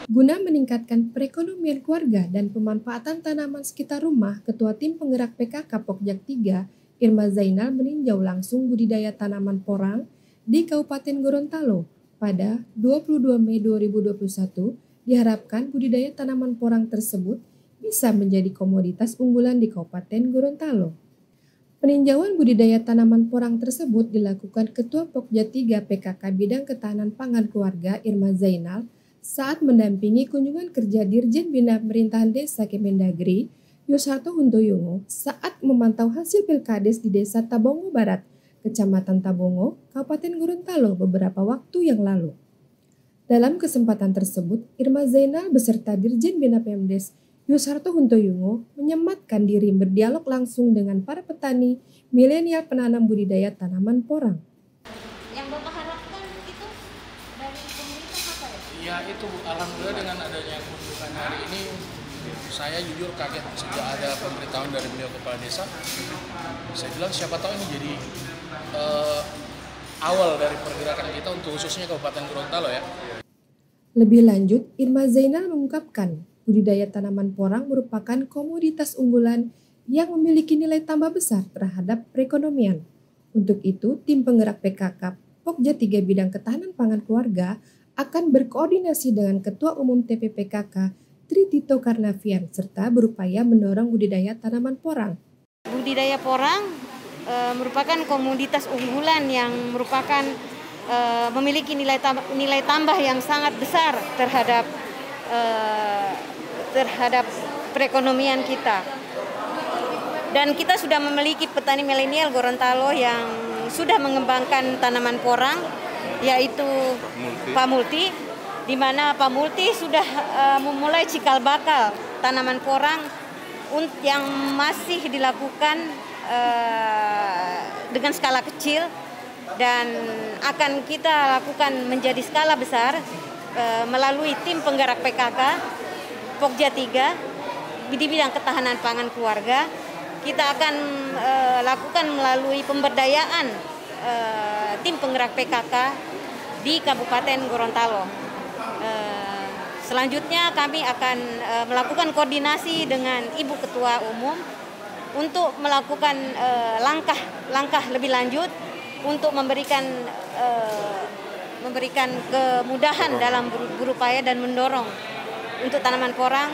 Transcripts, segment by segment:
Guna meningkatkan perekonomian keluarga dan pemanfaatan tanaman sekitar rumah, Ketua Tim Penggerak PKK Pokja 3, Irma Zainal meninjau langsung budidaya tanaman porang di Kabupaten Gorontalo. Pada 22 Mei 2021, diharapkan budidaya tanaman porang tersebut bisa menjadi komoditas unggulan di Kabupaten Gorontalo. Peninjauan budidaya tanaman porang tersebut dilakukan Ketua Pokja 3 PKK Bidang Ketahanan Pangan Keluarga Irma Zainal saat mendampingi kunjungan kerja Dirjen Bina Pemerintahan Desa Kemendagri Yusarto Huntoyongo saat memantau hasil Pilkades di Desa Tabongo Barat, Kecamatan Tabongo, Kabupaten Gorontalo beberapa waktu yang lalu. Dalam kesempatan tersebut, Irma Zainal beserta Dirjen Bina Pemdes Yusarto Huntoyongo menyematkan diri berdialog langsung dengan para petani milenial penanam budidaya tanaman porang. Yang Bapak harapkan itu dari pemerintah apa ya? Ya itu Bu, alhamdulillah dengan adanya kunjungan hari ini saya jujur kaget sejak ada pemberitahuan dari beliau kepala desa. Saya bilang siapa tahu ini jadi awal dari pergerakan kita untuk khususnya Kabupaten Gorontalo ya. Lebih lanjut, Irma Zainal mengungkapkan budidaya tanaman porang merupakan komoditas unggulan yang memiliki nilai tambah besar terhadap perekonomian. Untuk itu, tim penggerak PKK Pokja 3 Bidang Ketahanan Pangan Keluarga akan berkoordinasi dengan Ketua Umum TPPKK Tri Tito Karnavian serta berupaya mendorong budidaya tanaman porang. Budidaya porang merupakan komoditas unggulan yang merupakan memiliki nilai tambah yang sangat besar terhadap perekonomian kita. Dan kita sudah memiliki petani milenial Gorontalo yang sudah mengembangkan tanaman porang, yaitu Pak Multi, di mana Pak Multi sudah memulai cikal bakal tanaman porang yang masih dilakukan dengan skala kecil dan akan kita lakukan menjadi skala besar melalui tim penggerak PKK Pokja 3 di bidang ketahanan pangan keluarga. Kita akan lakukan melalui pemberdayaan tim penggerak PKK di Kabupaten Gorontalo. Selanjutnya kami akan melakukan koordinasi dengan Ibu Ketua Umum untuk melakukan langkah lebih lanjut untuk memberikan kemudahan dalam berupaya dan mendorong untuk tanaman porang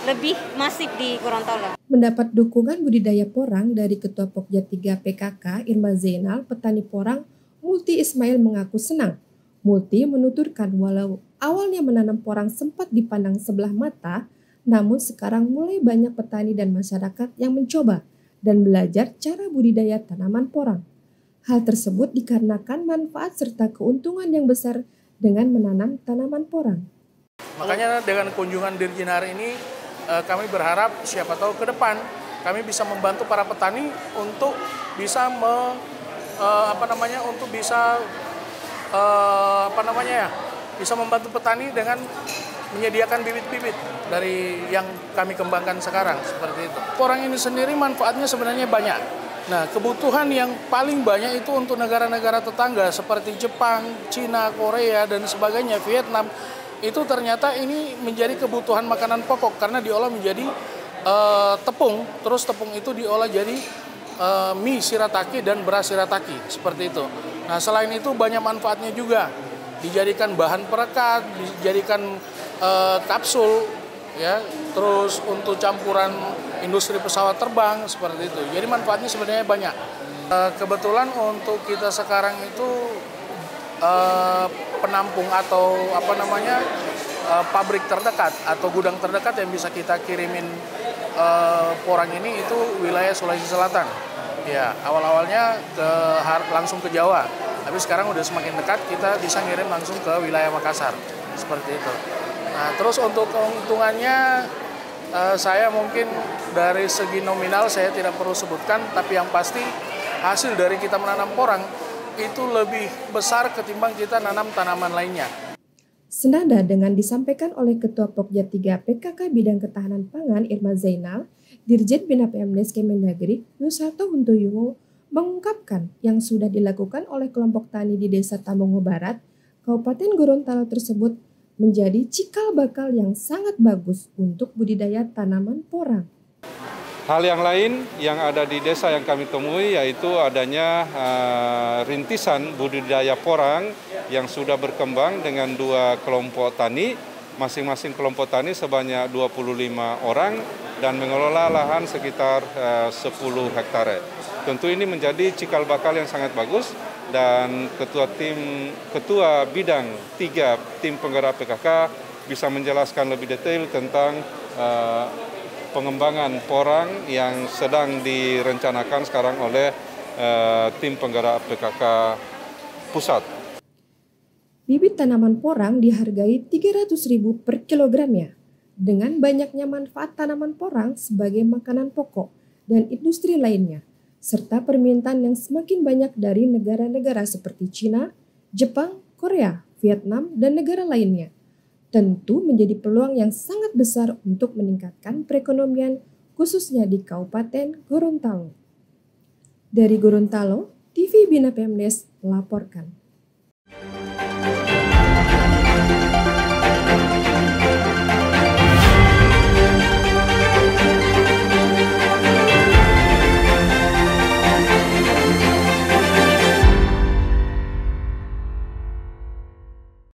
lebih masif di Gorontalo. Mendapat dukungan budidaya porang dari Ketua Pokja 3 PKK Irma Zainal, petani porang Multi Ismail mengaku senang. Multi menuturkan walau awalnya menanam porang sempat dipandang sebelah mata, namun sekarang mulai banyak petani dan masyarakat yang mencoba dan belajar cara budidaya tanaman porang. Hal tersebut dikarenakan manfaat serta keuntungan yang besar dengan menanam tanaman porang. Makanya dengan kunjungan Dirjen hari ini kami berharap siapa tahu ke depan kami bisa membantu para petani untuk bisa bisa membantu petani dengan menyediakan bibit-bibit dari yang kami kembangkan sekarang seperti itu. Porang ini sendiri manfaatnya sebenarnya banyak. Nah, kebutuhan yang paling banyak itu untuk negara-negara tetangga seperti Jepang, Cina, Korea dan sebagainya, Vietnam. Itu ternyata ini menjadi kebutuhan makanan pokok karena diolah menjadi tepung, terus tepung itu diolah jadi mie shirataki dan beras shirataki seperti itu. Nah, selain itu banyak manfaatnya juga, dijadikan bahan perekat, dijadikan kapsul, ya, terus untuk campuran industri pesawat terbang seperti itu. Jadi manfaatnya sebenarnya banyak. Kebetulan untuk kita sekarang itu penampung atau pabrik terdekat atau gudang terdekat yang bisa kita kirimin porang ini itu wilayah Sulawesi Selatan. Ya, awal-awalnya langsung ke Jawa, tapi sekarang udah semakin dekat kita bisa ngirim langsung ke wilayah Makassar seperti itu. Nah, terus untuk keuntungannya saya mungkin dari segi nominal saya tidak perlu sebutkan, tapi yang pasti hasil dari kita menanam porang itu lebih besar ketimbang kita nanam tanaman lainnya. Senada dengan disampaikan oleh Ketua Pokja 3 PKK Bidang Ketahanan Pangan Irma Zainal, Dirjen Bina Pemdes Kemendagri Yusarto Huntoyongo mengungkapkan yang sudah dilakukan oleh kelompok tani di Desa Tabongo Barat, Kabupaten Gorontalo tersebut menjadi cikal bakal yang sangat bagus untuk budidaya tanaman porang. Hal yang lain yang ada di desa yang kami temui yaitu adanya rintisan budidaya porang yang sudah berkembang dengan 2 kelompok tani. Masing-masing kelompok tani sebanyak 25 orang dan mengelola lahan sekitar 10 hektare. Tentu ini menjadi cikal bakal yang sangat bagus dan ketua bidang 3 tim penggerak PKK bisa menjelaskan lebih detail tentang pengembangan porang yang sedang direncanakan sekarang oleh tim penggerak PKK pusat. Bibit tanaman porang dihargai Rp300.000 per kilogramnya. Dengan banyaknya manfaat tanaman porang sebagai makanan pokok dan industri lainnya, serta permintaan yang semakin banyak dari negara-negara seperti China, Jepang, Korea, Vietnam, dan negara lainnya, tentu menjadi peluang yang sangat besar untuk meningkatkan perekonomian khususnya di Kabupaten Gorontalo. Dari Gorontalo, TV Bina Pemdes melaporkan.